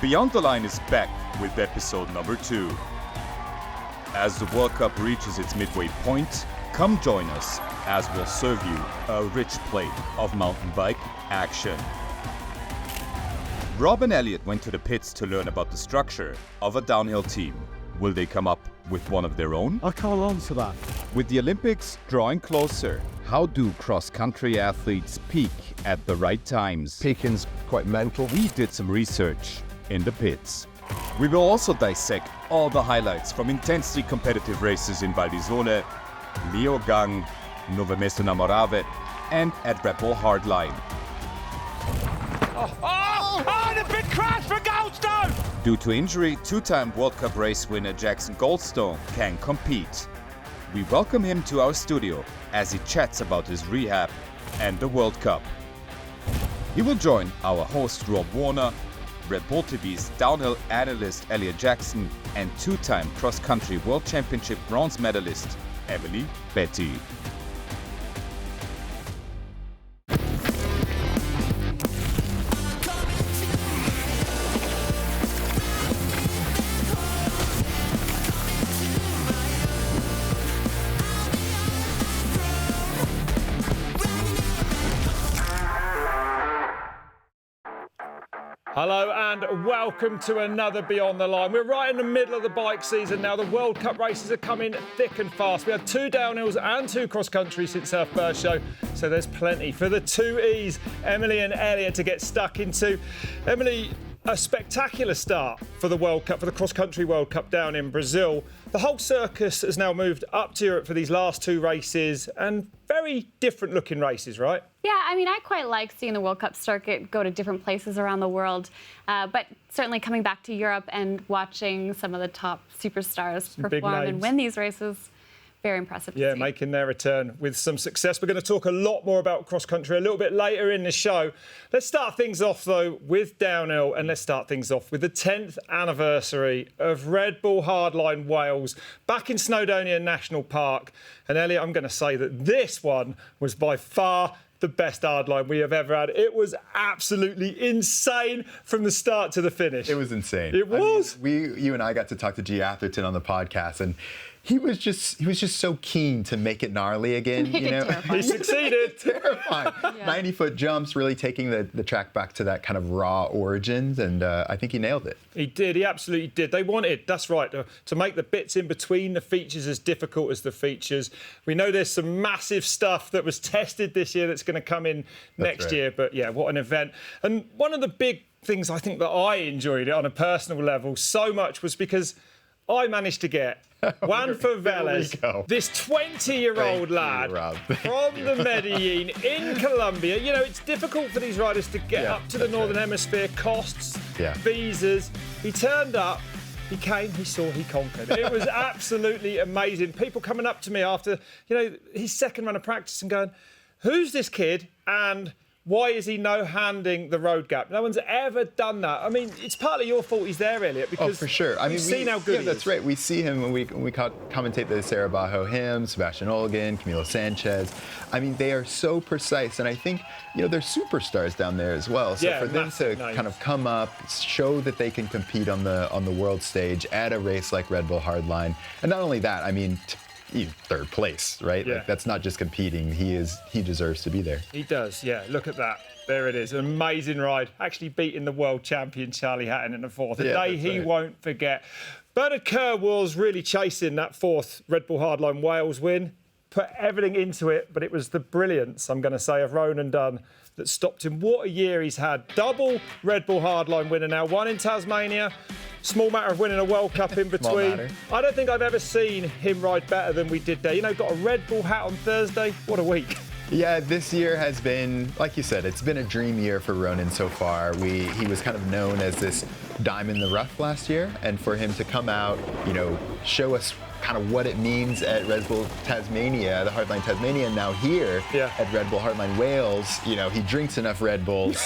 Beyond the Line is back with episode number 2. As the World Cup reaches its midway point, come join us as we'll serve you a rich plate of mountain bike action. Rob and Elliot went to the pits to learn about the structure of a downhill team. Will they come up with one of their own? I can't answer that. With the Olympics drawing closer, how do cross-country athletes peak at the right times? Peaking's quite mental. We did some research in the pits. We will also dissect all the highlights from intensely competitive races in Val di Sole, Leogang, Nove Mesto na Morave, and at Red Bull Hardline. The big crash for Goldstone! Due to injury, two-time World Cup race winner Jackson Goldstone can compete. We welcome him to our studio as he chats about his rehab and the World Cup. He will join our host Rob Warner, Red Bull TV's downhill analyst Eliot Jackson, and two-time cross-country World Championship bronze medalist Emily Batty. Hello and welcome to another Beyond the Line. We're right in the middle of the bike season now. The World Cup races are coming thick and fast. We had 2 downhills and 2 cross-country since our first show, so there's plenty for the 2 E's, Emily and Elliot, to get stuck into. Emily, a spectacular start for the World Cup, for the cross-country World Cup down in Brazil. The whole circus has now moved up to Europe for these last 2 races, and very different looking races, right? Yeah, I mean, I quite like seeing the World Cup circuit go to different places around the world, but certainly coming back to Europe and watching some of the top superstars perform and win these races, very impressive to see. Making their return with some success. We're going to talk a lot more about cross-country a little bit later in the show. Let's start things off, though, with downhill, and let's start things off with the 10th anniversary of Red Bull Hardline Wales, back in Snowdonia National Park. And, Elliot, I'm going to say that this one was by far the best hardline we have ever had. It was absolutely insane from the start to the finish. It was insane. It was. I mean, you and I got to talk to G. Atherton on the podcast, and he was just so keen to make it gnarly again. Make it terrifying. He succeeded. Terrifying. Yeah. 90-foot jumps, really taking the track back to that kind of raw origins, and I think he nailed it. He did. He absolutely did. They wanted, that's right, to make the bits in between the features as difficult as the features. We know there's some massive stuff that was tested this year that's going to come in next year. But yeah, what an event. And one of the big things I think that I enjoyed it on a personal level so much was because I managed to get Juan Ferveles, this 20-year-old lad from the Medellin in Colombia. You know, it's difficult for these riders to get up to the Northern Hemisphere, costs, visas. He turned up, he came, he saw, he conquered. It was absolutely amazing. People coming up to me after, his second run of practice and going, who's this kid and why is he no-handing the road gap? No one's ever done that. I mean, it's partly your fault he's there, Elliot, because for sure. we've seen how good he is. That's right. We see him when we commentate the Sarah Bajo him, Sebastian Olgan, Camilo Sanchez. I mean, they are so precise, and I think, they're superstars down there as well. So for them to kind of come up, show that they can compete on the world stage at a race like Red Bull Hardline, and not only that, I mean, he's 3rd place, right? Yeah. Like, that's not just competing. He deserves to be there. He does, yeah. Look at that. There it is. An amazing ride. Actually beating the world champion Charlie Hatton in the 4th. A day he won't forget. Bernard Kerr was really chasing that 4th Red Bull Hardline Wales win. Put everything into it, but it was the brilliance, I'm going to say, of Ronan Dunn that stopped him. What a year he's had. Double Red Bull Hardline winner now. 1 in Tasmania. Small matter of winning a World Cup in between. I don't think I've ever seen him ride better than we did there. Got a Red Bull hat on Thursday. What a week. Yeah, this year has been, like you said, it's been a dream year for Ronan so far. He was kind of known as this diamond in the rough last year, and for him to come out, show us kind of what it means at Red Bull Tasmania, the Hardline Tasmania, and now here at Red Bull Hardline Wales, he drinks enough Red Bulls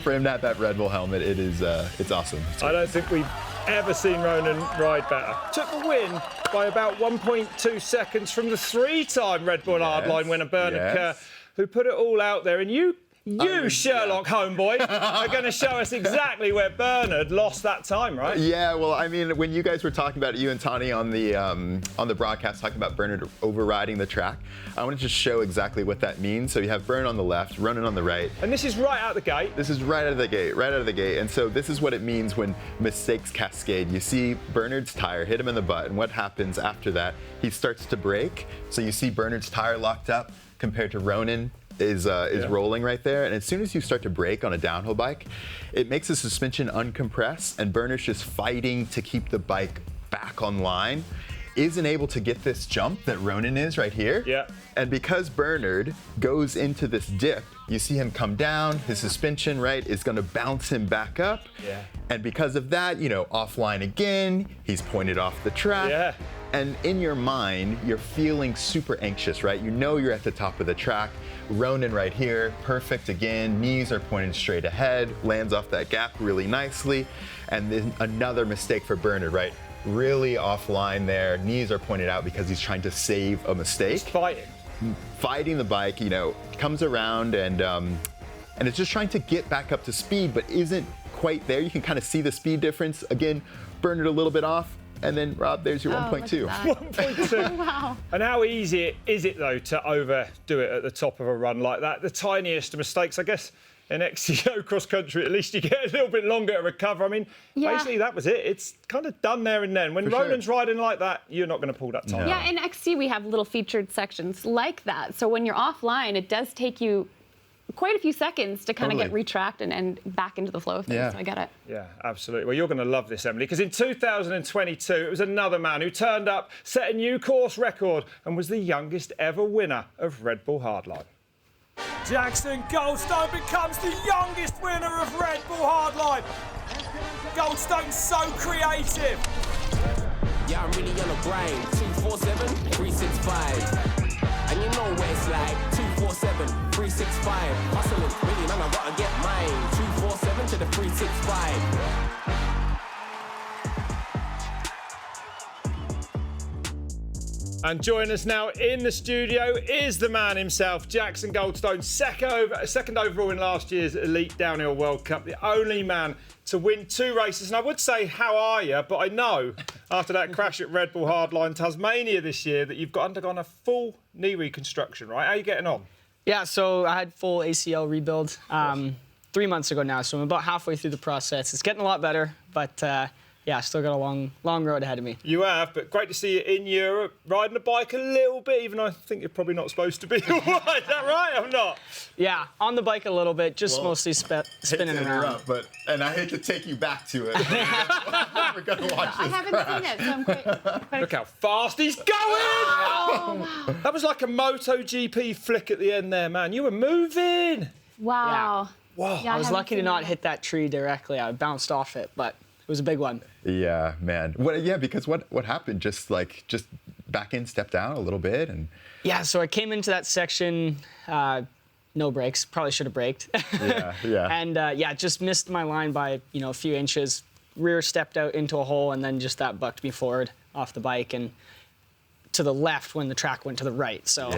for him to have that Red Bull helmet. It's awesome. I don't think we've ever seen Ronan ride better. Took the win by about 1.2 seconds from the 3-time Red Bull Hardline winner Bernard Kerr, who put it all out there. And you You, Sherlock homeboy, are going to show us exactly where Bernard lost that time, right? Yeah, well, I mean, when you guys were talking about it, you and Tani on the broadcast talking about Bernard overriding the track, I want to just show exactly what that means. So you have Bernard on the left, Ronan on the right. And this is right out the gate. This is right out of the gate, right out of the gate. And so this is what it means when mistakes cascade. You see Bernard's tire hit him in the butt, and what happens after that? He starts to brake. So you see Bernard's tire locked up compared to Ronan is rolling right there, and as soon as you start to brake on a downhill bike, it makes the suspension uncompress, and Bernard's just fighting to keep the bike back on line. Isn't able to get this jump that Ronan is right here. Yeah. And because Bernard goes into this dip, you see him come down, his suspension, right, is gonna bounce him back up. Yeah. And because of that, offline again, he's pointed off the track. Yeah. And in your mind, you're feeling super anxious, right? You know you're at the top of the track. Ronan right here, perfect again, knees are pointed straight ahead, lands off that gap really nicely. And then another mistake for Bernard, right? Really offline there, knees are pointed out because he's trying to save a mistake. He's fighting the bike, comes around and it's just trying to get back up to speed, but isn't quite there. You can kind of see the speed difference. Again, Bernard a little bit off. And then, Rob, there's your 1.2. 1.2. Wow. And how easy is it, though, to overdo it at the top of a run like that? The tiniest mistakes, I guess, in XCO cross-country, at least you get a little bit longer to recover. I mean, basically, that was it. It's kind of done there and then. When Ronan's riding like that, you're not going to pull that time. Yeah, in XC, we have little featured sections like that. So when you're offline, it does take you quite a few seconds to kind of get retracked and back into the flow of things. Yeah. So I get it. Yeah, absolutely. Well, you're going to love this, Emily, because in 2022, it was another man who turned up, set a new course record, and was the youngest ever winner of Red Bull Hardline. Jackson Goldstone becomes the youngest winner of Red Bull Hardline. Goldstone's so creative. Yeah, I'm really on a grind. 247, 365. And you know what it's like. 247, 365. Hustling, really, man, I gotta get mine. 247 to the 365. And joining us now in the studio is the man himself, Jackson Goldstone, second overall in last year's Elite Downhill World Cup, the only man to win 2 races. And I would say, how are you? But I know after that crash at Red Bull Hardline Tasmania this year that you've undergone a full knee reconstruction, right? How are you getting on? Yeah, so I had full ACL rebuild 3 months ago now, so I'm about halfway through the process. It's getting a lot better, but yeah, still got a long road ahead of me. You have, but great to see you in Europe, riding a bike a little bit, even though I think you're probably not supposed to be. Is that right? I'm not. Yeah, on the bike a little bit, just mostly spinning around. And I hate to take you back to it. We're gonna watch this I haven't seen it, so I'm quite Look how fast he's going! Oh, wow. That was like a MotoGP flick at the end there, man. You were moving. Wow. Wow. Yeah, I was lucky to seen not that. hit that tree directly. I bounced off it, but it was a big one. Yeah, man. Because what happened? Just back in, step down a little bit, and Yeah, so I came into that section, no brakes. Probably should have braked. yeah. And just missed my line by a few inches. Rear stepped out into a hole, and then just that bucked me forward off the bike and to the left when the track went to the right. So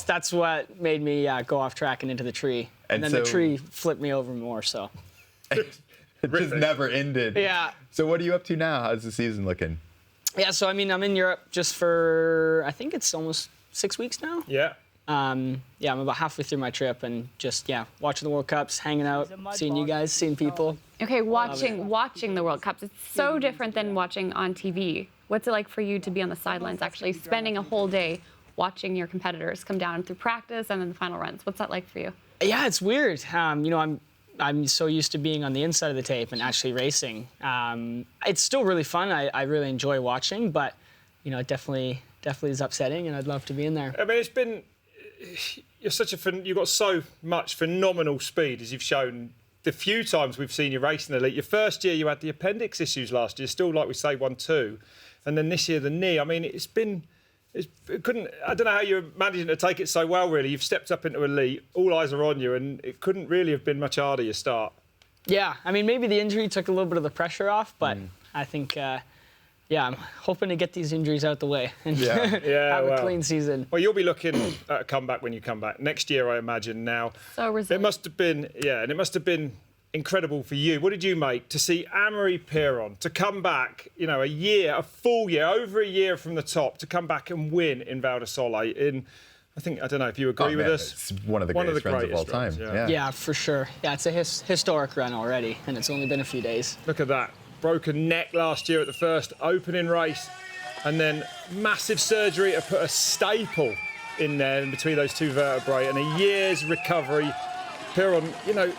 that's what made me go off track and into the tree. And then the tree flipped me over more. So It just never ended. Yeah. So what are you up to now? How's the season looking? Yeah, so I'm in Europe just for, I think it's almost 6 weeks now. Yeah. I'm about halfway through my trip and just, watching the World Cups, hanging out, seeing you guys, seeing people. Okay, watching the World Cups, it's so different than watching on TV. What's it like for you to be on the sidelines, actually spending a whole day watching your competitors come down through practice and then the final runs? What's that like for you? Yeah, it's weird. I'm so used to being on the inside of the tape and actually racing. It's still really fun. I really enjoy watching, but it definitely is upsetting, and I'd love to be in there. I mean, you've got so much phenomenal speed, as you've shown the few times we've seen you race in the Elite. Your first year, you had the appendix issues last year, still, like we say, 1-2. And then this year, the knee. I mean, I don't know how you're managing to take it so well, really. You've stepped up into Elite, all eyes are on you, and it couldn't really have been much harder, your start. Yeah, I mean, maybe the injury took a little bit of the pressure off, but I think Yeah, I'm hoping to get these injuries out the way and Yeah, have a clean season. Well, you'll be looking at a comeback when you come back next year, I imagine. Now, so resilient. It must have been incredible for you. What did you make to see Ferrand-Prevot to come back? You know, a full year, over a year from the top, to come back and win in Val di Sole. I don't know if you agree with us. It's one of the greatest runs of all time. Yeah, for sure. Yeah, it's a historic run already, and it's only been a few days. Look at that. Broken neck last year at the first opening race, and then massive surgery to put a staple in there in between those two vertebrae, and a year's recovery. Ferrand,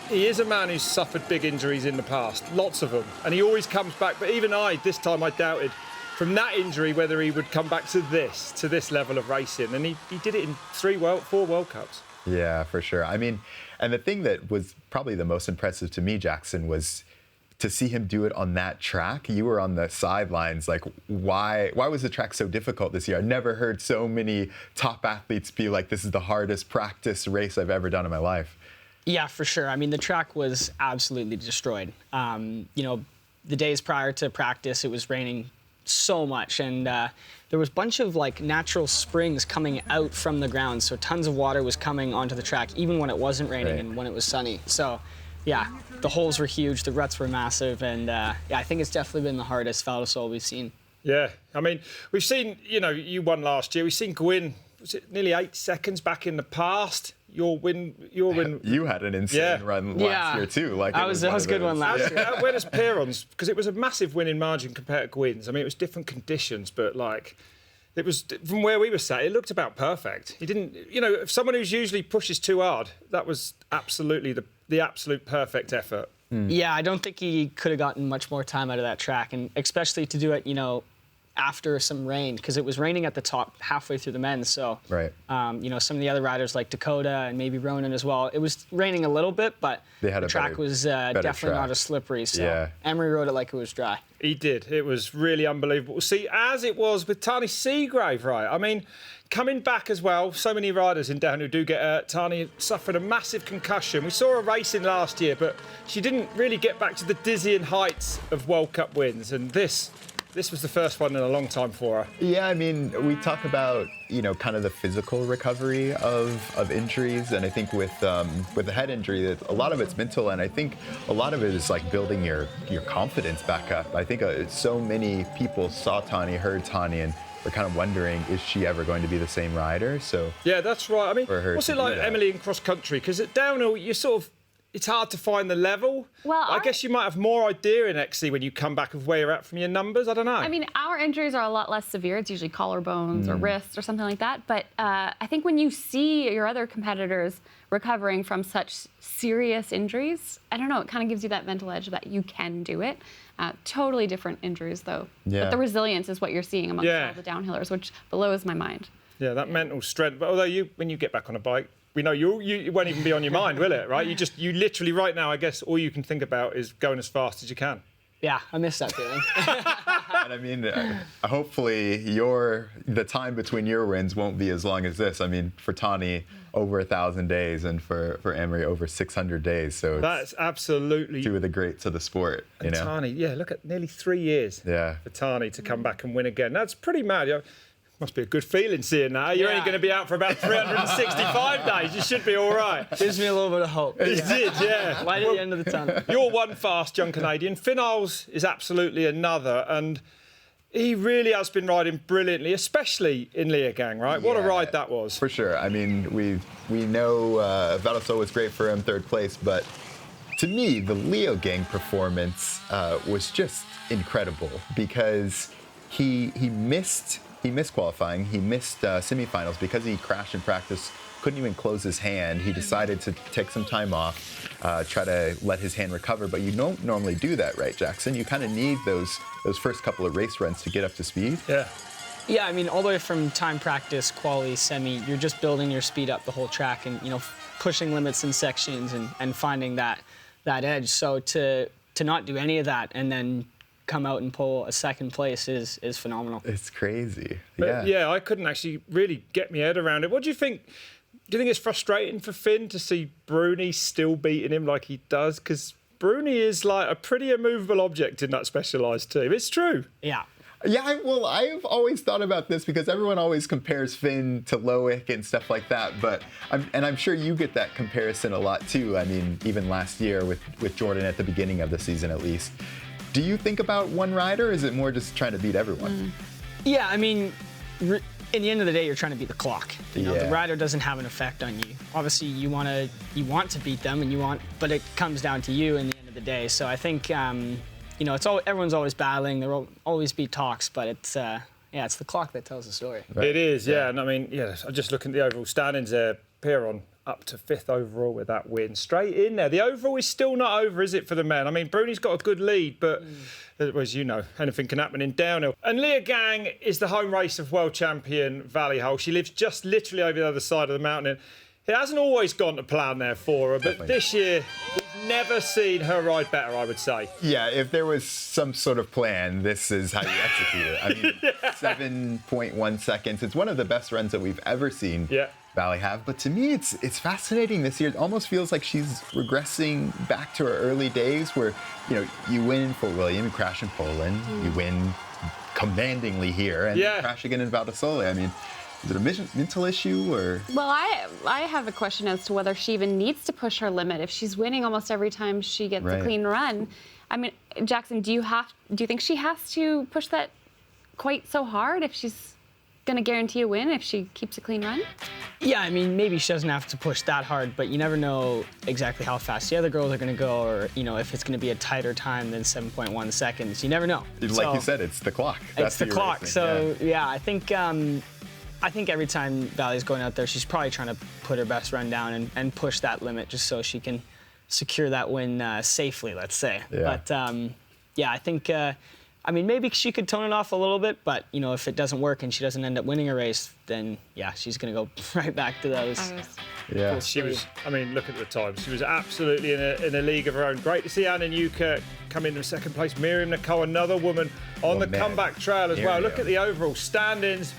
he is a man who's suffered big injuries in the past, lots of them, and he always comes back. But even this time I doubted from that injury whether he would come back to this level of racing, and he did it in 4 World Cups. Yeah, for sure. I mean, and the thing that was probably the most impressive to me, Jackson, was to see him do it on that track. You were on the sidelines, like, why was the track so difficult this year? I never heard so many top athletes be like, this is the hardest practice race I've ever done in my life. Yeah, for sure. I mean, the track was absolutely destroyed. The days prior to practice, it was raining so much, and there was a bunch of natural springs coming out from the ground, so tons of water was coming onto the track, even when it wasn't raining and when it was sunny. So, yeah, the holes were huge, the ruts were massive, and I think it's definitely been the hardest Val di Sole we've seen. Yeah, I mean, we've seen, you won last year. We've seen Gwyn, was it nearly 8 seconds back in the past? Your win. You had an insane run last year too. That was a good one last year. Where does Ferrand's? Because it was a massive winning margin compared to Gwyn's. I mean, it was different conditions, but it was from where we were sat. It looked about perfect. He didn't, if someone who's usually pushes too hard, that was absolutely the absolute perfect effort. Yeah, I don't think he could have gotten much more time out of that track, and especially to do it, after some rain, because it was raining at the top halfway through the men's. So, some of the other riders like Dakota and maybe Ronan as well, it was raining a little bit, but the track was definitely not as slippery. So Emery rode it like it was dry. He did. It was really unbelievable. See, as it was with Tani Seagrave, right? I mean, coming back as well, so many riders in down who do get hurt. Tani suffered a massive concussion. We saw her racing last year, but she didn't really get back to the dizzying heights of World Cup wins, and this was the first one in a long time for her. Yeah, I mean, we talk about, kind of the physical recovery of injuries. And I think with the head injury, that a lot of it's mental. And I think a lot of it is building your confidence back up. I think so many people saw Tani, heard Tani, and were kind of wondering, is she ever going to be the same rider? So yeah, that's right. I mean, what's it like, Emily, in cross country? Because at downhill, you sort of, it's hard to find the level. Well, I guess you might have more idea in XC when you come back of where you're at from your numbers. I don't know. I mean, our injuries are a lot less severe. It's usually collarbones or wrists or something like that. But I think when you see your other competitors recovering from such serious injuries, I don't know, it kind of gives you that mental edge that you can do it. Totally different injuries, though. Yeah. But the resilience is what you're seeing amongst all the downhillers, which blows my mind. Yeah, that mental strength. But although when you get back on a bike, we know it won't even be on your mind, will it? Right? You literally right now, I guess, all you can think about is going as fast as you can. Yeah, I miss that feeling. And I mean, hopefully the time between your wins won't be as long as this. I mean, for Tani, over 1,000 days, and for Emery, over 600 days. So that's absolutely two of the greats of the sport. And Tani, look at nearly 3 years for Tani to come back and win again. That's pretty mad. Must be a good feeling seeing that. You're only going to be out for about 365 days. You should be all right. Gives me a little bit of hope. It did, yeah. Light at the end of the tunnel. You're one fast young Canadian. Finn Iles is absolutely another, and he really has been riding brilliantly, especially in Leogang, right? What a ride that was. For sure. I mean, we know Val di Sole was great for him, 3rd place, but to me, the Leogang performance was just incredible, because he missed qualifying. He missed semifinals because he crashed in practice, couldn't even close his hand. He decided to take some time off, try to let his hand recover. But you don't normally do that, right, Jackson? You kind of need those first couple of race runs to get up to speed. Yeah. Yeah, I mean, all the way from time practice, quali, semi, you're just building your speed up the whole track and, pushing limits in sections and finding that edge. So to not do any of that and then come out and pull a 2nd place is phenomenal. It's crazy. But I couldn't actually really get my head around it. What do you think? Do you think it's frustrating for Finn to see Bruni still beating him like he does? Because Bruni is like a pretty immovable object in that Specialized team. It's true. Yeah. Yeah, I've always thought about this because everyone always compares Finn to Loic and stuff like that. But I'm sure you get that comparison a lot too. I mean, even last year with Jordan at the beginning of the season, at least. Do you think about one rider, or is it more just trying to beat everyone? Yeah, I mean, in the end of the day, you're trying to beat the clock. You know, the rider doesn't have an effect on you. Obviously, you want to beat them, but it comes down to you in the end of the day. So I think. You know, everyone's always battling. There will always be talks, but it's the clock that tells the story. Right. It is, yeah. And I mean, I'm just looking at the overall standings there. Piron up to 5th overall with that win. Straight in there. The overall is still not over, is it, for the men? I mean, Bruni's got a good lead, but as you know, anything can happen in downhill. And Leah Gang is the home race of world champion Vali Höll. She lives just literally over the other side of the mountain. It hasn't always gone to plan there for her, but this year, we've never seen her ride better, I would say. Yeah, if there was some sort of plan, this is how you execute it. I mean, 7.1 seconds. It's one of the best runs that we've ever seen Vali have. But to me, it's fascinating this year. It almost feels like she's regressing back to her early days where, you win in Fort William, you crash in Poland, you win commandingly here, and you crash again in Val di Sole. I mean, is it a mental issue or? Well, I have a question as to whether she even needs to push her limit if she's winning almost every time she gets a clean run. I mean, Jackson, do you think she has to push that quite so hard if she's going to guarantee a win if she keeps a clean run? Yeah, I mean, maybe she doesn't have to push that hard, but you never know exactly how fast the other girls are going to go, or if it's going to be a tighter time than 7.1 seconds. You never know. Like you said, it's the clock. It's the clock. Racing. So I think every time Vali's going out there, she's probably trying to put her best run down and push that limit just so she can secure that win safely, let's say. Yeah. But, I think, maybe she could tone it off a little bit, but, if it doesn't work and she doesn't end up winning a race, then, she's going to go right back to those. Yeah. She was, look at the time. She was absolutely in a league of her own. Great to see Anna Newkirk come in 2nd place. Miriam Nicole, another woman on the comeback trail as well. Look at the overall standings.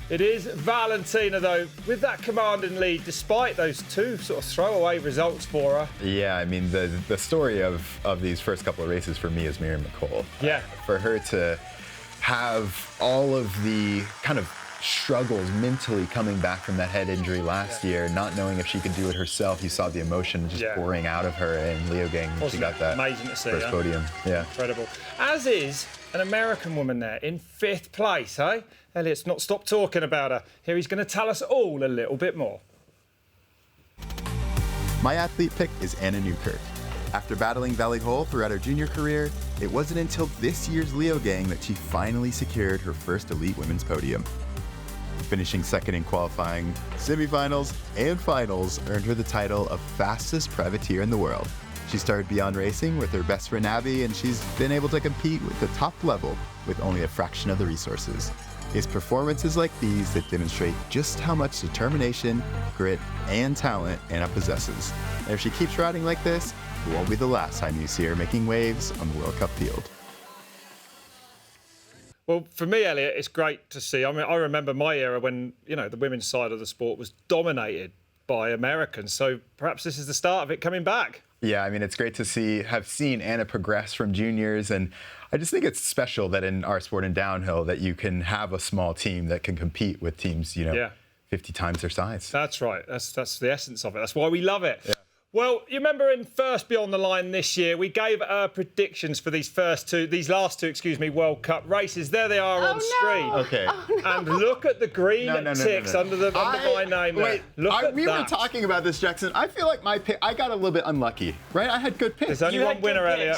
It is Valentina, though, with that commanding lead, despite those 2 sort of throwaway results for her. Yeah, I mean, the story of these first couple of races for me is Miriam Nicole. Yeah. For her to have all of the kind of struggles mentally coming back from that head injury last year, not knowing if she could do it herself. You saw the emotion just pouring out of her in Leo Gang when she got that amazing to see, first podium. Yeah. Incredible. As is an American woman there in 5th place, eh? Eliot's not stopped talking about her. Here he's going to tell us all a little bit more. My athlete pick is Anna Newkirk. After battling Vali Höll throughout her junior career, it wasn't until this year's Leo Gang that she finally secured her first elite women's podium. Finishing 2nd in qualifying, semifinals, and finals earned her the title of fastest privateer in the world. She started Beyond Racing with her best friend Abby, and she's been able to compete with the top level with only a fraction of the resources. It's performances like these that demonstrate just how much determination, grit, and talent Anna possesses. And if she keeps riding like this, it won't be the last time you see her making waves on the World Cup field. Well, for me, Eliot, it's great to see. I mean, I remember my era when, the women's side of the sport was dominated by Americans. So perhaps this is the start of it coming back. Yeah, I mean, it's great to have seen Anna progress from juniors, and I just think it's special that in our sport in downhill that you can have a small team that can compete with teams, 50 times their size. That's right. That's the essence of it. That's why we love it. Yeah. Well, you remember in First Beyond the Line this year, we gave our predictions for these last two, World Cup races. There they are on screen. Okay. And look at the green ticks under my name there. Wait, we were talking about this, Jackson. I feel like my pick, I got a little bit unlucky, right? I had good picks. There's only one winner, Eliot.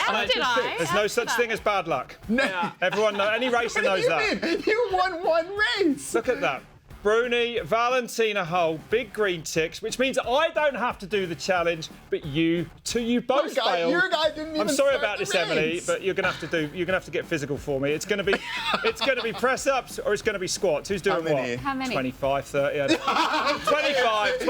There's no such thing as bad luck. No. Yeah. Everyone knows. Any racer knows that. Mean? You won one race. Look at that. Bruni, Valentina Höll, big green ticks, which means I don't have to do the challenge, but you both failed. Your guy didn't even I'm sorry start about the this, race. Emily, but you're gonna have to get physical for me. It's gonna be press ups or it's gonna be squats. Who's doing what? How many? 25, 30. 25.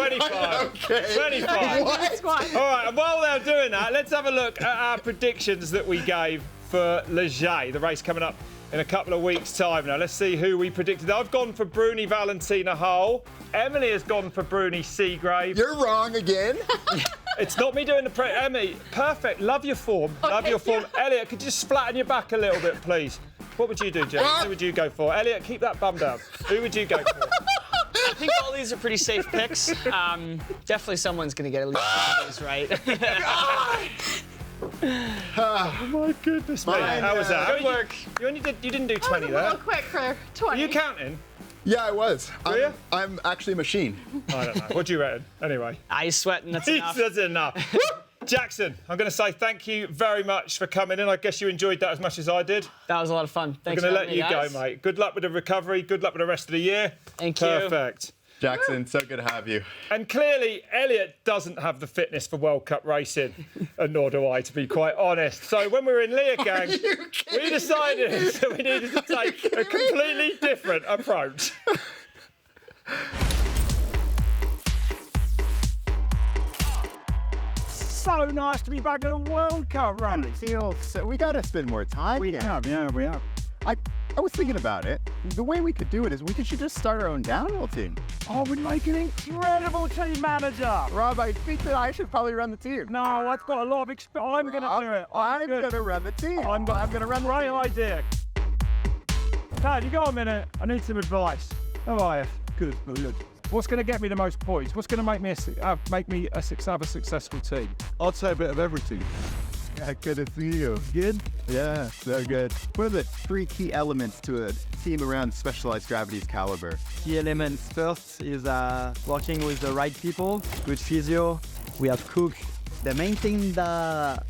Okay. 25. What? All right, and while they're doing that, let's have a look at our predictions that we gave for Leger, the race coming up in a couple of weeks' time. Now, let's see who we predicted. I've gone for Bruni Valentina Höll. Emily has gone for Bruni Seagrave. You're wrong again. It's not me doing the Emmy, perfect. Love your form. Okay. Love your form. Eliot, could you just flatten your back a little bit, please? What would you do, James? Who would you go for? Eliot, keep that bum down. Who would you go for? I think all these are pretty safe picks. Definitely someone's going to get at least one of these right. Oh my goodness, mate. How was that? Good work. You didn't do 20 there. A little quick for 20. Are you counting? Yeah, I was. Were you? I'm actually a machine. I don't know. What do you reckon? Anyway. He's sweating, that's enough. That's enough. Jackson, I'm going to say thank you very much for coming in. I guess you enjoyed that as much as I did. That was a lot of fun. Thanks. I'm going to let you go, mate. Good luck with the recovery. Good luck with the rest of the year. Thank you. Perfect. Jackson, so good to have you. And clearly, Eliot doesn't have the fitness for World Cup racing, and nor do I, to be quite honest. So when we were in Leogang, we decided that we needed to take a completely different approach. So nice to be back at a World Cup run. So we gotta spend more time. We have. I was thinking about it. The way we could do it is we should just start our own downhill team. I would make an incredible team manager. Rob, I think that I should probably run the team. No, I've got a lot of experience. I'm going to do it. I'm going to run the team. I'm going to run the Great team. idea. Dad, you got a minute? I need some advice. How are you? Good. What's going to get me the most points? What's going to make me have a successful team? I'd say a bit of everything. Yeah, good to see you. Good? Yeah, so good. What are the 3 key elements to a team around Specialized Gravity's caliber? Key elements first is working with the right people, good physio. We have cook. The main thing that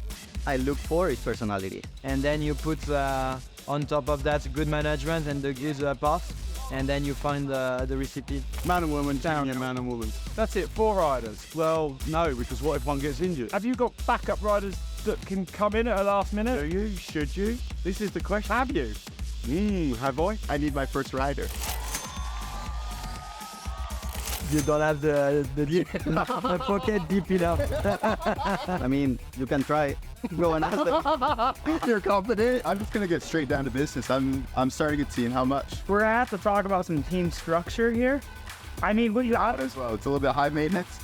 I look for is personality. And then you put on top of that good management and the good path. And then you find the recipe. Man and woman, down your man and woman. That's it, 4 riders. Well, no, because what if one gets injured? Have you got backup riders that can come in at a last minute? Do you? Should you? This is the question. Have you? Have I? I need my first rider. You don't have the pocket deep enough. I mean, you can try. Go and ask them. You're confident? I'm just gonna get straight down to business. I'm starting a team. How much? We're gonna have to talk about some team structure here. I mean, what do you as well? It's a little bit high maintenance.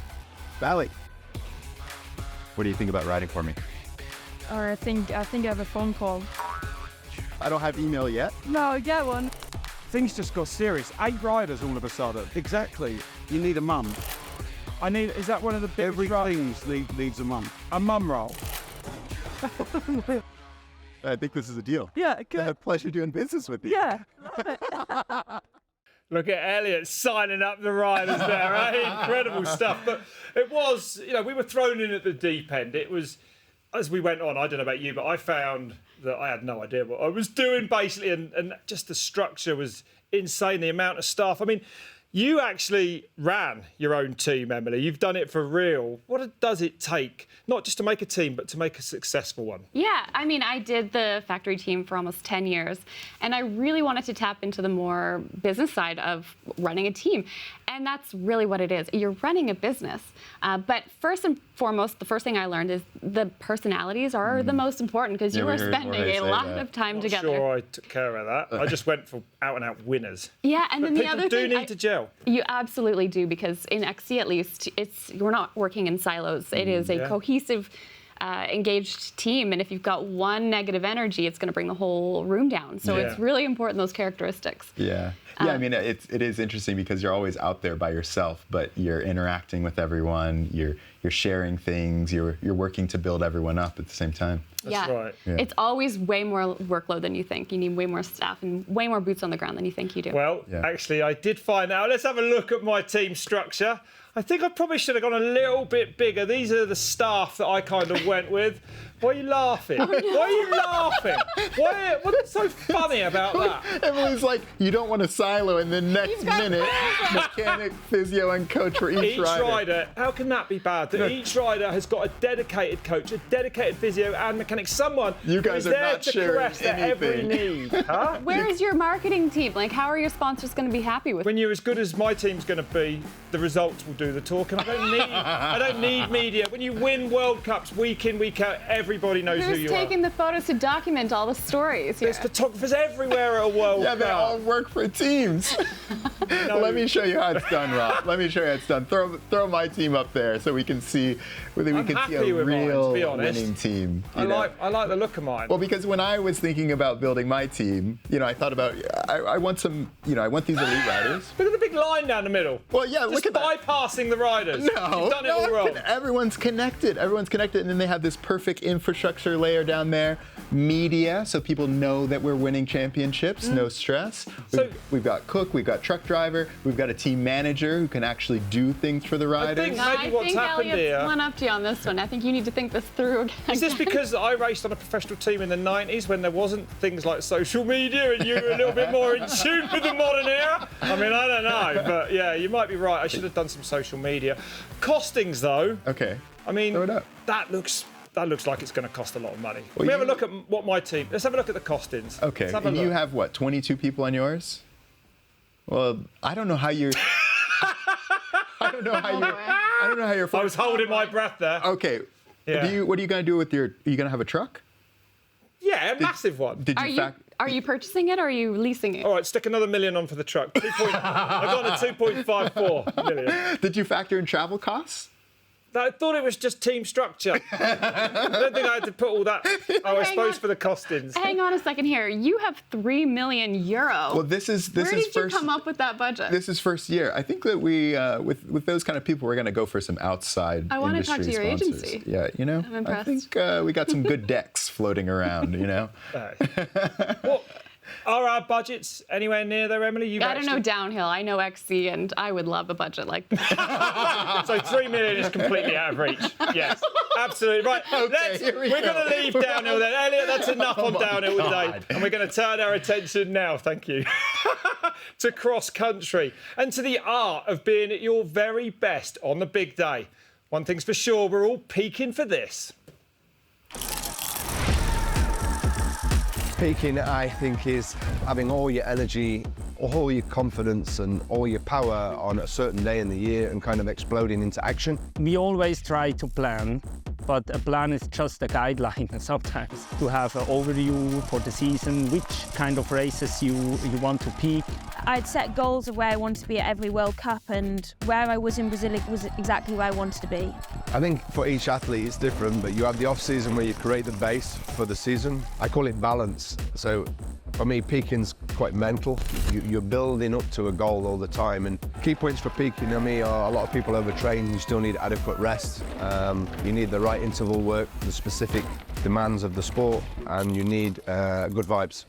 Vali, what do you think about riding for me? Or I think I have a phone call. I don't have email yet. No, get one. Things just got serious. 8 riders all of a sudden. Exactly. You need a mum. Is that one of the biggest Everything needs a mum. A mum role. I think this is a deal. Yeah, good. I have pleasure doing business with you. Yeah. Look at Eliot signing up the riders there, eh? Incredible stuff. But it was, we were thrown in at the deep end. It was, as we went on, I don't know about you, but I found that I had no idea what I was doing, basically, and just the structure was insane, the amount of staff. I mean, you actually ran your own team, Emily. You've done it for real. What does it take, not just to make a team, but to make a successful one? Yeah, I mean, I did the factory team for almost 10 years, and I really wanted to tap into the more business side of running a team. And that's really what it is. You're running a business. But first and foremost, the first thing I learned is the personalities are the most important, because you are spending a lot of time together. Sure, I took care of that. I just went for out-and-out winners. Yeah, and then the other thing... People do need to gel. You absolutely do, because in XC at least, we're not working in silos. It is a cohesive, engaged team, and if you've got one negative energy, it's going to bring the whole room down. So it's really important, those characteristics. Yeah. Yeah, I mean, it is interesting because you're always out there by yourself, but you're interacting with everyone, you're sharing things, you're working to build everyone up at the same time. That's right. Yeah. It's always way more workload than you think. You need way more staff and way more boots on the ground than you think you do. Well, actually, I did find out. Let's have a look at my team structure. I think I probably should have gone a little bit bigger. These are the staff that I kind of went with. Why are you laughing? Why are you laughing? What's so funny about that? Emily's like, you don't want a silo, and the next minute, mechanic, physio, and coach for each rider. How can that be bad? That each rider has got a dedicated coach, a dedicated physio, and mechanic. Someone you guys who is are there not to sharing caress their every need. Huh? Where is your marketing team? Like, how are your sponsors going to be happy with? When you're as good as my team's going to be, the results will do the talk. And I don't need media. When you win World Cups week in, week out, everybody knows who you are. Who's taking the photos to document all the stories here? There's photographers everywhere at a World Cup. Yeah, they all work for teams. Let me show you how it's done, Rob. Let me show you how it's done. Throw my team up there so we can see whether we can see a real winning team. I like the look of mine. Well, because when I was thinking about building my team, I thought about I want some, I want these elite riders. Look at the big line down the middle. Well, yeah, just look at that. bypassing the riders. No, you've done it all wrong. Everyone's connected, and then they have this perfect infrastructure layer down there. Media, so people know that we're winning championships, no stress. We've got cook, we've got truck driver, we've got a team manager who can actually do things for the riders. I think Elliot's one up to you on this one. I think you need to think this through again. Is this because I raced on a professional team in the 90s when there wasn't things like social media and you were a little bit more in tune with the modern era? I mean, I don't know, but yeah, you might be right. I should have done some social media. Costings, though. Okay. I mean, throw it up. That looks like it's going to cost a lot of money. Well, we have a look at what my team. Let's have a look at the costings. Okay. And you have what? 22 people on yours? Well, I don't know how you're. I don't know how you're. I was holding my breath there. Okay. Yeah. What are you going to do with your? Are you going to have a truck? Yeah, a massive one. Are you purchasing it or are you leasing it? All right, stick another million on for the truck. I got a 2.54 million. Did you factor in travel costs? I thought it was just team structure. I don't think I had to put all that. I suppose for the costings. Hang on a second here. You have €3 million. Well, this is Where did you come up with that budget? This is first year. I think that we, with those kind of people, we're going to go for some outside industry sponsors. I want to talk to your agency. Yeah, I'm impressed. I think we got some good decks floating around. Well, are our budgets anywhere near there, Emily? I don't know downhill. I know XC, and I would love a budget like that. So 3 million is completely out of reach. Yes, absolutely. Right, Okay, we're going to leave downhill then. Elliot, that's enough on downhill today. And we're going to turn our attention now, thank you, to cross country and to the art of being at your very best on the big day. One thing's for sure, we're all peaking for this. Peaking, I think, is having all your energy, all your confidence and all your power on a certain day in the year and kind of exploding into action. We always try to plan, but a plan is just a guideline sometimes to have an overview for the season, which kind of races you want to peak. I'd set goals of where I wanted to be at every World Cup, and where I was in Brazil was exactly where I wanted to be. I think for each athlete it's different, but you have the off-season where you create the base for the season. I call it balance. So for me, peaking's quite mental. You're building up to a goal all the time, and key points for peaking, I mean, are a lot of people overtrain. You still need adequate rest. You need the right interval work, the specific demands of the sport, and you need good vibes.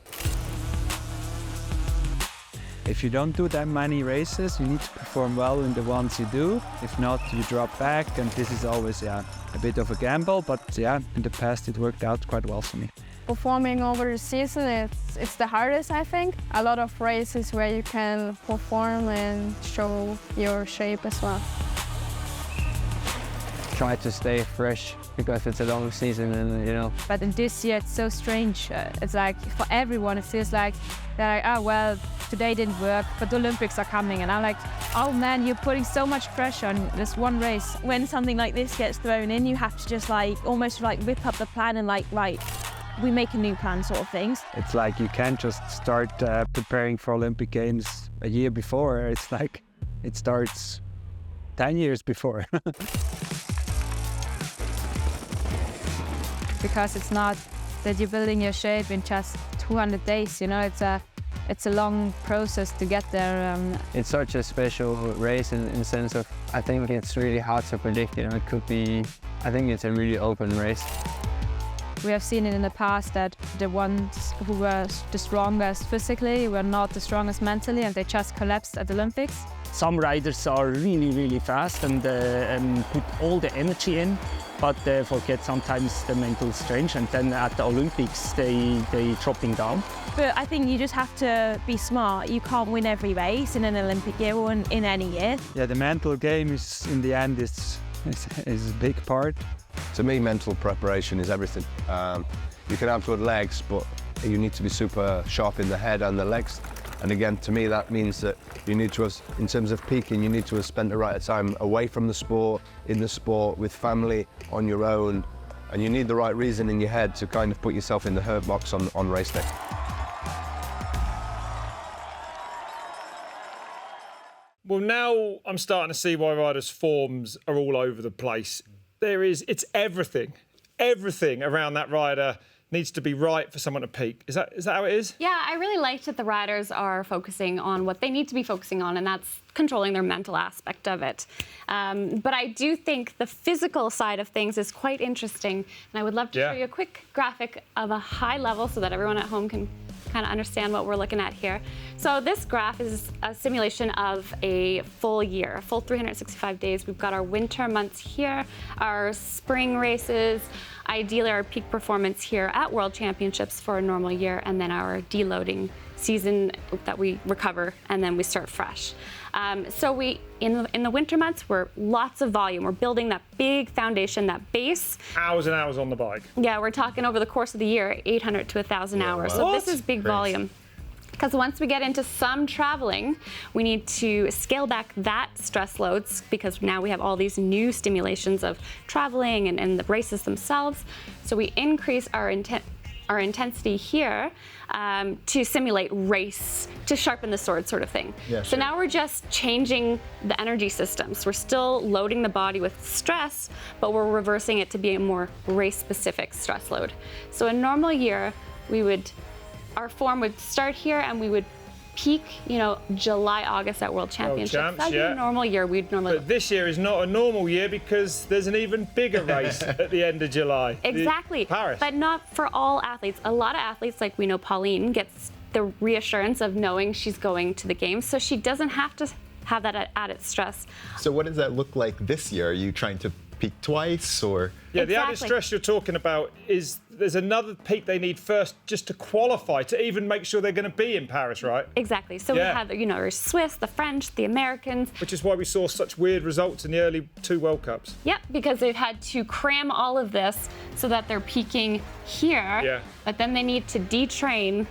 If you don't do that many races, you need to perform well in the ones you do. If not, you drop back, and this is always a bit of a gamble, but in the past it worked out quite well for me. Performing over the season, it's the hardest, I think. A lot of races where you can perform and show your shape as well. Try to stay fresh because it's a long season, and But in this year it's so strange. It's like for everyone it feels like they're like, oh well, today didn't work, but the Olympics are coming, and I'm like, oh man, you're putting so much pressure on this one race. When something like this gets thrown in, you have to just almost whip up the plan and right, we make a new plan sort of things. It's like you can't just start preparing for Olympic Games a year before. It's like it starts 10 years before. Because it's not that you're building your shape in just 200 days, it's a long process to get there. It's such a special race in the sense of, I think it's really hard to predict, it could be, I think it's a really open race. We have seen it in the past that the ones who were the strongest physically were not the strongest mentally, and they just collapsed at the Olympics. Some riders are really, really fast and put all the energy in, but they forget sometimes the mental strength, and then at the Olympics they dropping down. But I think you just have to be smart. You can't win every race in an Olympic year or in any year. Yeah, the mental game is, in the end, is a big part. To me, mental preparation is everything. You can have good legs, but you need to be super sharp in the head and the legs. And again, to me, that means that you need to, in terms of peaking, you need to have spent the right time away from the sport, in the sport, with family, on your own, And you need the right reason in your head to kind of put yourself in the hurt box on race day. Well, now I'm starting to see why riders' forms are all over the place. It's everything around that rider needs to be right for someone to peak. Is that how it is? Yeah, I really liked that the riders are focusing on what they need to be focusing on, and that's controlling their mental aspect of it. But I do think the physical side of things is quite interesting, and I would love to show you a quick graphic of a high level so that everyone at home can kind of understand what we're looking at here. So this graph is a simulation of a full year, a full 365 days. We've got our winter months here, our spring races, ideally our peak performance here at World Championships for a normal year, and then our deloading season that we recover and then we start fresh. So we in the winter months, we're lots of volume. We're building that big foundation, that base. Hours and hours on the bike. Yeah, we're talking over the course of the year, 800 to 1,000 hours. So this is big volume. Because once we get into some traveling, we need to scale back that stress loads because now we have all these new stimulations of traveling and the races themselves. So we increase our intensity here to simulate race, to sharpen the sword sort of thing. Yeah, so now we're just changing the energy systems. We're still loading the body with stress, but we're reversing it to be a more race-specific stress load. So a normal year, our form would start here and we would peak, July, August at World Championships. That'd be a normal year. But this year is not a normal year because there's an even bigger race at the end of July. Exactly. Paris. But not for all athletes. A lot of athletes, like we know Pauline, gets the reassurance of knowing she's going to the games, so she doesn't have to have that added stress. So what does that look like this year? Are you trying to peak twice or? Yeah, the added stress you're talking about is there's another peak they need first just to qualify, to even make sure they're going to be in Paris, right? Exactly. So we have, the Swiss, the French, the Americans. Which is why we saw such weird results in the early 2 World Cups. Yep, because they've had to cram all of this so that they're peaking here. Yeah. But then they need to detrain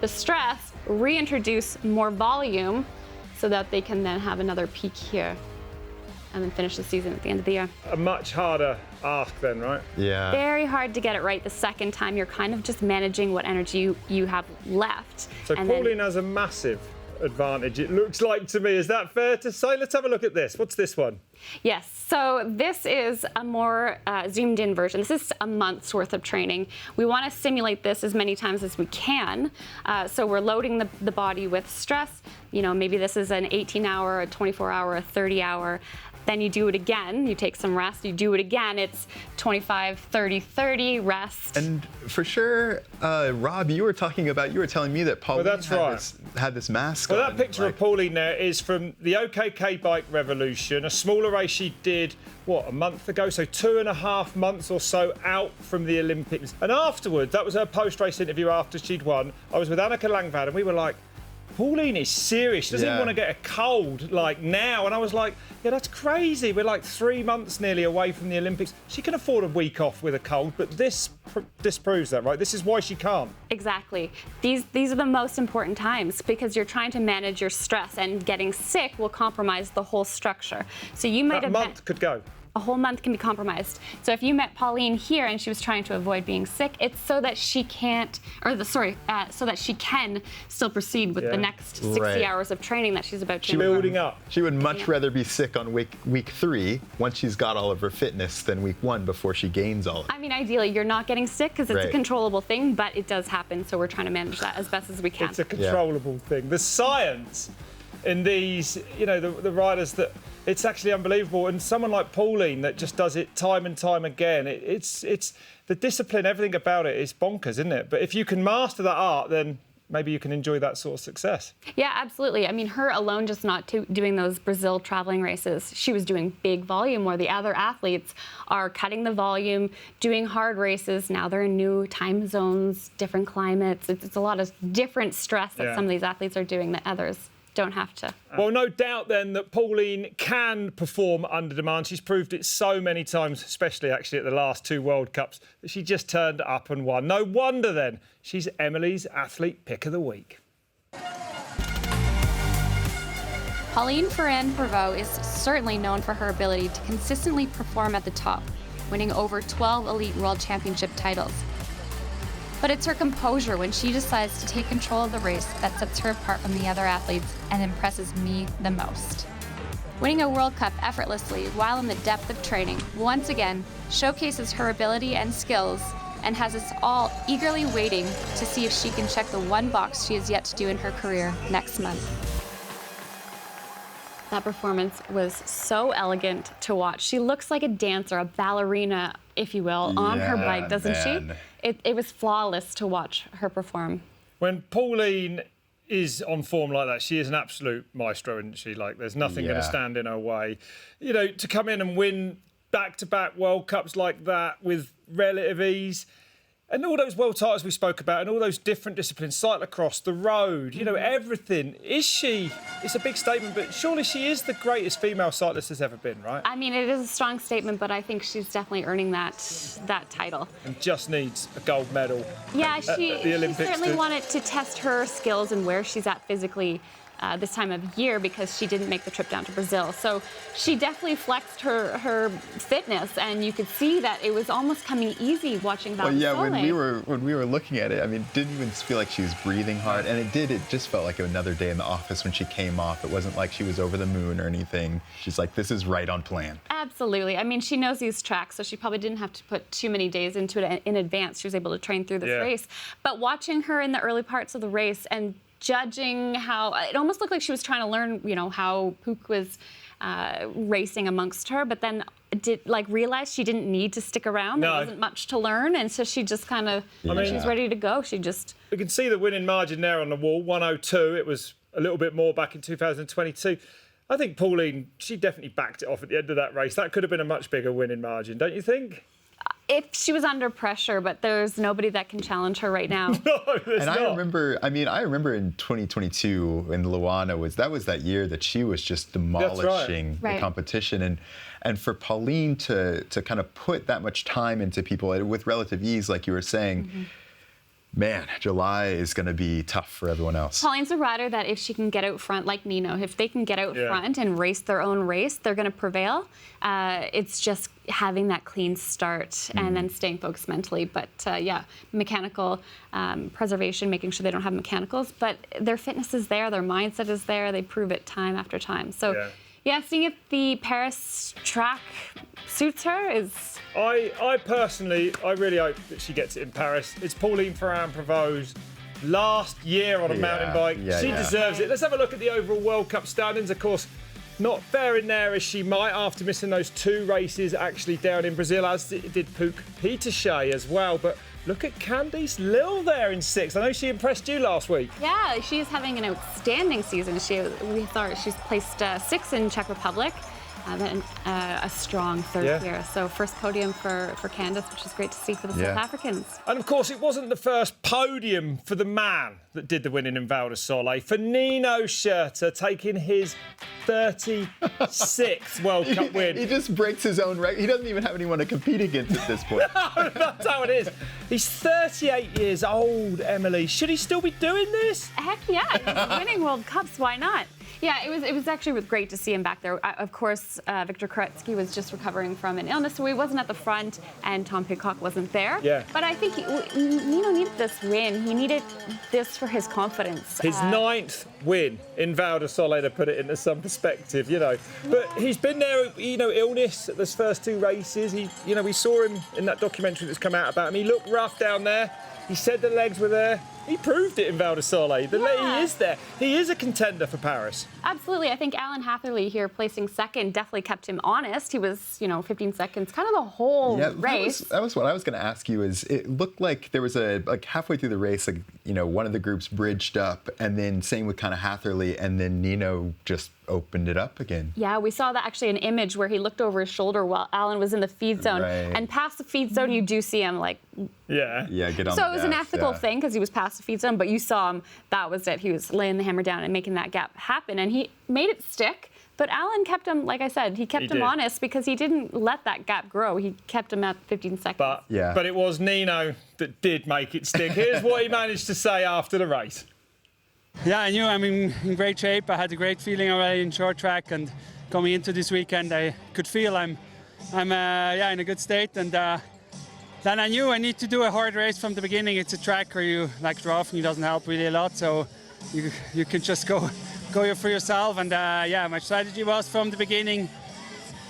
the stress, reintroduce more volume so that they can then have another peak here and then finish the season at the end of the year. A much harder ask then, right? Yeah. Very hard to get it right the second time. You're kind of just managing what energy you have left. So Pauline has a massive advantage, it looks like to me. Is that fair to say? Let's have a look at this. What's this one? Yes, so this is a more zoomed in version. This is a month's worth of training. We want to simulate this as many times as we can. So we're loading the body with stress. Maybe this is an 18-hour, a 24-hour, a 30-hour. Then you do it again, you take some rest, you do it again, it's 25, 30, 30, rest. And for sure, Rob, you were telling me that Pauline had this mask on. Well, that picture of Pauline there is from the OKK Bike Revolution, a smaller race she did, a month ago? So 2.5 months or so out from the Olympics. And afterwards, that was her post-race interview after she'd won, I was with Anneke Langvad and we were like, Pauline is serious. She doesn't even want to get a cold now. And I was like, yeah, that's crazy. We're like 3 months nearly away from the Olympics. She can afford a week off with a cold, but this disproves that, right? This is why she can't. Exactly. These are the most important times because you're trying to manage your stress, and getting sick will compromise the whole structure. So you might have... A month could go. A whole month can be compromised. So if you met Pauline here and she was trying to avoid being sick, it's so that she can't, so that she can still proceed with the next 60 hours of training that she's about to building up. She would much rather be sick on week 3 once she's got all of her fitness than week 1 before she gains all of it. I mean, ideally, you're not getting sick because it's a controllable thing, but it does happen. So we're trying to manage that as best as we can. It's a controllable thing. The science in these, the riders that. It's actually unbelievable, and someone like Pauline that just does it time and time again. It's the discipline, everything about it is bonkers, isn't it? But if you can master that art, then maybe you can enjoy that sort of success. Yeah, absolutely. I mean, her alone just not doing those Brazil traveling races. She was doing big volume, where the other athletes are cutting the volume, doing hard races. Now they're in new time zones, different climates. It's a lot of different stress that some of these athletes are doing that others don't have to. Well, no doubt then that Pauline can perform under demand. She's proved it so many times, especially actually at the last 2 World Cups, that she just turned up and won. No wonder then she's Emily's Athlete Pick of the Week. Pauline Ferrand-Prevot is certainly known for her ability to consistently perform at the top. winning over 12 elite world championship titles. But it's her composure when she decides to take control of the race that sets her apart from the other athletes and impresses me the most. Winning a World Cup effortlessly while in the depth of training once again showcases her ability and skills and has us all eagerly waiting to see if she can check the one box she has yet to do in her career next month. That performance was so elegant to watch. She looks like a dancer, a ballerina, if you will, on her bike, doesn't she? It was flawless to watch her perform. When Pauline is on form like that, she is an absolute maestro, isn't she? Like, there's nothing going to stand in her way. You know, to come in and win back-to-back World Cups like that with relative ease, and all those world titles we spoke about, and all those different disciplines, cyclocross, the road, you know, everything. Is she? It's a big statement, but surely she is the greatest female cyclist there's ever been, right? I mean, it is a strong statement, but I think she's definitely earning that title. And just needs a gold medal. Yeah, at the Olympics. She certainly wanted to test her skills and where she's at physically this time of year because she didn't make the trip down to Brazil. So she definitely flexed her fitness, and you could see that it was almost coming easy watching Val di Sole. when we were looking at it, I mean, didn't even feel like she was breathing hard, and it just felt like another day in the office when she came off. It wasn't like she was over the moon or anything. She's like, this is right on plan. Absolutely. I mean, she knows these tracks, so she probably didn't have to put too many days into it in advance. She was able to train through this race. But watching her in the early parts of the race and judging how it almost looked like she was trying to learn, you know, how Pook was racing amongst her, but then realized she didn't need to stick around. There wasn't much to learn, and so she just kind of, when she was ready to go, she just... We can see the winning margin there on the wall, 1:02. It was a little bit more back in 2022. I think Pauline, she definitely backed it off at the end of that race. That could have been a much bigger winning margin, don't you think? If she was under pressure, but there's nobody that can challenge her right now. No, there's not. I remember in 2022 in Luana, that was that year that she was just demolishing the competition. And for Pauline to kind of put that much time into people with relative ease, like you were saying, man, July is going to be tough for everyone else. Pauline's a rider that if she can get out front, like Nino, if they can get out front and race their own race, they're going to prevail. It's just having that clean start and then staying focused mentally. But mechanical preservation, making sure they don't have mechanicals. But their fitness is there, their mindset is there. They prove it time after time. So, seeing if the Paris track suits her is... I personally, I really hope that she gets it in Paris. It's Pauline Ferrand-Prevot's last year on a mountain bike. She deserves it. Let's have a look at the overall World Cup standings. Of course, not faring there as she might after missing those 2 races actually down in Brazil, as did Pook Petershea as well. But look at Candice Lill there in 6th. I know she impressed you last week. Yeah, she's having an outstanding season. We thought she's placed 6th in Czech Republic. Then a strong 3rd here. So first podium for Candice, which is great to see for the South Africans. And of course, it wasn't the first podium for the man that did the winning in Val di Sole. For Nino Schurter, taking his 36th World Cup win. He just breaks his own record. He doesn't even have anyone to compete against at this point. No, that's how it is. He's 38 years old, Emily. Should he still be doing this? Heck yeah, he's winning World Cups. Why not? Yeah, it was actually great to see him back there. Of course, Victor Koretsky was just recovering from an illness, so he wasn't at the front, and Tom Pidcock wasn't there. Yeah. But I think Nino needed this win. He needed this for his confidence. His 9th win in Val di Sole, to put it into some perspective, you know. But he's been there, you know, illness at those first 2 races. We saw him in that documentary that's come out about him. He looked rough down there. He said the legs were there. He proved it in Val di Sole. He is there. He is a contender for Paris. Absolutely. I think Alan Hatherley here placing 2nd definitely kept him honest. He was, 15 seconds, kind of the whole race. That was what I was going to ask you. Is it looked like there was halfway through the race, one of the groups bridged up, and then same with kind of Hatherley, and then Nino just opened it up again. Yeah, we saw that actually an image where he looked over his shoulder while Alan was in the feed zone. Right. And past the feed zone, you do see him get on. So it was an ethical thing because he was past the feed zone, but you saw him. That was it. He was laying the hammer down and making that gap happen, and he made it stick. But Alan kept him, like I said, he kept him honest because he didn't let that gap grow. He kept him at 15 seconds. But it was Nino that did make it stick. Here's what he managed to say after the race. Yeah, I knew I'm in great shape. I had a great feeling already in short track, and coming into this weekend, I could feel I'm I'm in a good state, and then I knew I need to do a hard race from the beginning. It's a track where you like drafting doesn't help really a lot, so you can just go for yourself. And my strategy was from the beginning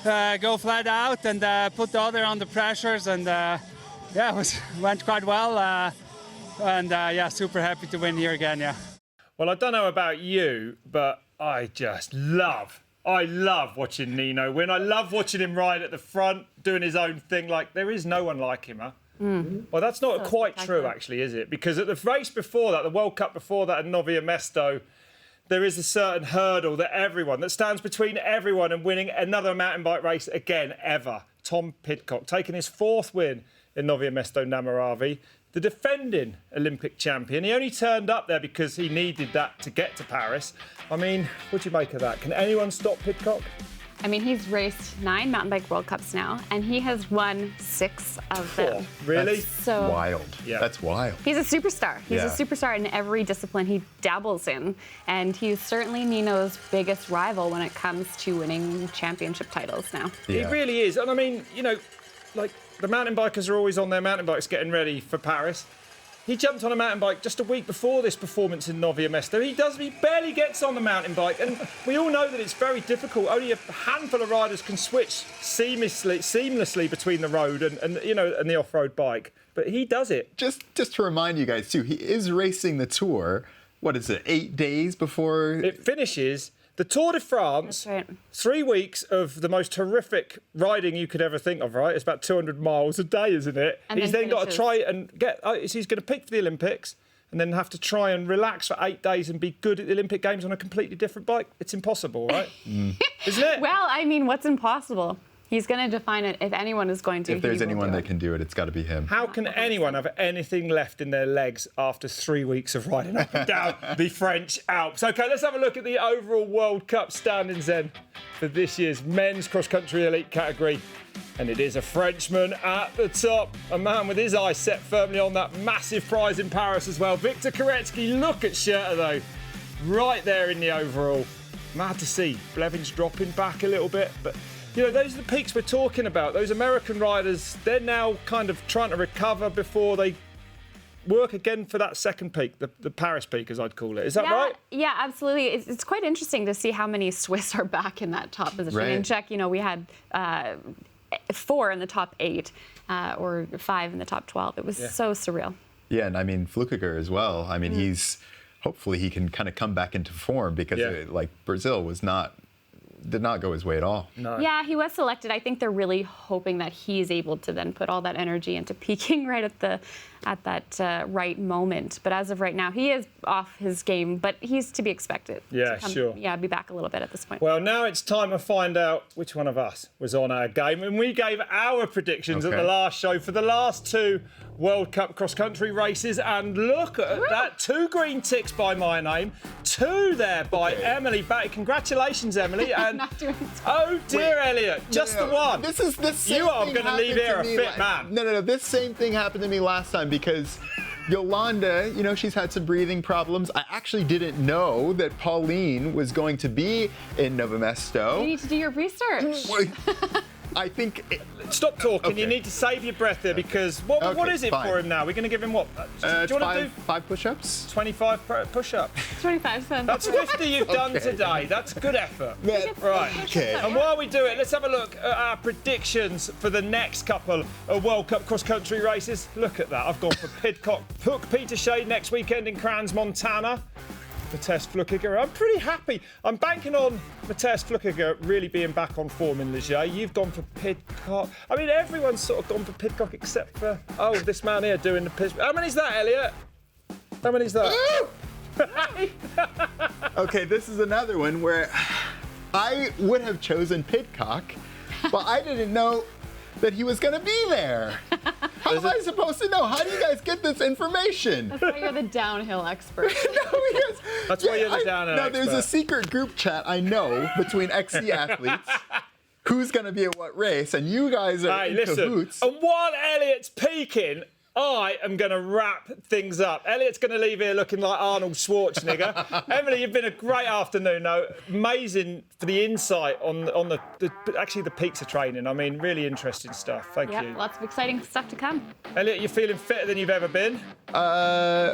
go flat out and put the other under pressures, and went quite well. Super happy to win here again. Yeah. Well, I don't know about you, but I love watching Nino win. I love watching him ride at the front, doing his own thing. Like, there is no one like him, huh? Well, that's not quite true, actually, is it? Because at the race before that, the World Cup before that in Nove Mesto, there is a certain hurdle that stands between everyone and winning another mountain bike race again, ever. Tom Pidcock, taking his 4th win in Nove Mesto Namaravi. The defending Olympic champion. He only turned up there because he needed that to get to Paris. I mean, what do you make of that? Can anyone stop Pidcock? I mean, he's raced 9 mountain bike World Cups now, and he has won 6 of them. Really? That's wild. Yeah. That's wild. He's a superstar. He's a superstar in every discipline he dabbles in, and he's certainly Nino's biggest rival when it comes to winning championship titles now. He really is. And I mean, the mountain bikers are always on their mountain bikes getting ready for Paris. He jumped on a mountain bike just a week before this performance in Nove Mesto. He barely gets on the mountain bike, and we all know that it's very difficult. Only a handful of riders can switch seamlessly between the road and the off-road bike. But he does it. Just to remind you guys too, he is racing the Tour. What is it? 8 days before it finishes. The Tour de France, 3 weeks of the most horrific riding you could ever think of, right? It's about 200 miles a day, isn't it? And he's then got to try and he's going to pick for the Olympics and then have to try and relax for 8 days and be good at the Olympic Games on a completely different bike. It's impossible, right? Isn't it? Well, I mean, what's impossible? He's going to define it. If anyone is going to, if there's anyone that can do it, it's got to be him. How can anyone have anything left in their legs after 3 weeks of riding up and down the French Alps? OK, let's have a look at the overall World Cup standings then for this year's men's cross-country elite category. And it is a Frenchman at the top, a man with his eyes set firmly on that massive prize in Paris as well. Victor Koretsky, look at Schurter though, right there in the overall. Mad to see. Blevin's dropping back a little bit, but those are the peaks we're talking about. Those American riders, they're now kind of trying to recover before they work again for that second peak, the Paris peak, as I'd call it. Is that right? Yeah, absolutely. It's quite interesting to see how many Swiss are back in that top position. Right. In Czech, we had 4 in the top 8 or 5 in the top 12. It was so surreal. Yeah, and I mean, Flukiger as well. I mean, hopefully he can kind of come back into form because Brazil did not go his way at all. No. Yeah, he was selected. I think they're really hoping that he's able to then put all that energy into peaking right at that right moment. But as of right now, he is off his game, but he's to be expected. Yeah, sure. Yeah, be back a little bit at this point. Well, now it's time to find out which one of us was on our game. And we gave our predictions at the last show for the last 2 World Cup cross-country races. And look at that, 2 green ticks by my name, 2 there by Emily Batty. Congratulations, Emily. And not doing oh dear, Elliot, just the one. This same you are thing going to leave here a fit man. No. This same thing happened to me last time because Yolanda, she's had some breathing problems. I actually didn't know that Pauline was going to be in Nove Mesto. You need to do your research. I think... Stop talking. Okay. You need to save your breath there because what is it for him now? We're going to give him what? Do you want to do 5 push-ups? 25 push-ups. 25 cents. That's 50 you've done today. That's good effort. Right. Okay. And while we do it, let's have a look at our predictions for the next couple of World Cup cross-country races. Look at that. I've gone for Pidcock, Hook, Peter Shade next weekend in Crans, Montana. Mathias Flukiger. I'm pretty happy. I'm banking on Mathias Flukiger really being back on form in Ligier. You've gone for Pidcock. I mean, everyone's sort of gone for Pidcock except for, this man here doing the piss. How many's that, Elliot? How many's that? Okay, this is another one where I would have chosen Pidcock, but I didn't know that he was going to be there. How am I supposed to know? How do you guys get this information? That's why you're the downhill expert. That's why you're the downhill expert. There's a secret group chat I know between XC athletes. Who's going to be at what race, and you guys are in cahoots. And while Elliot's peaking, I am going to wrap things up. Elliot's going to leave here looking like Arnold Schwarzenegger. Emily, you've been a great afternoon, though. Amazing for the insight on the peaks of training. I mean, really interesting stuff. Thank you. Lots of exciting stuff to come. Elliot, you're feeling fitter than you've ever been?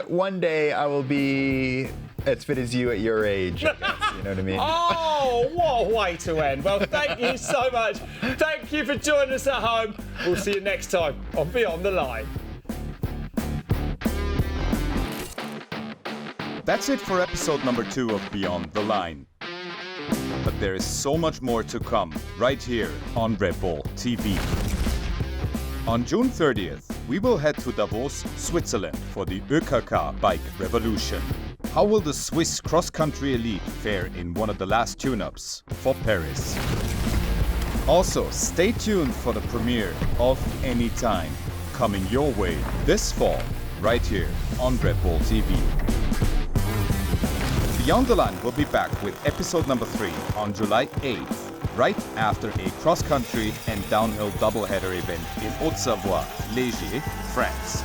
One day I will be as fit as you at your age, I guess, you know what I mean? Oh, what a way to end. Well, thank you so much. Thank you for joining us at home. We'll see you next time on Beyond the Line. That's it for episode number 2 of Beyond the Line. But there is so much more to come right here on Red Bull TV. On June 30th, we will head to Davos, Switzerland for the ÖKK Bike Revolution. How will the Swiss cross-country elite fare in one of the last tune-ups for Paris? Also, stay tuned for the premiere of Anytime, coming your way this fall, right here on Red Bull TV. Beyond the Line will be back with episode number 3 on July 8th, right after a cross-country and downhill doubleheader event in Haute-Savoie, Léger, France.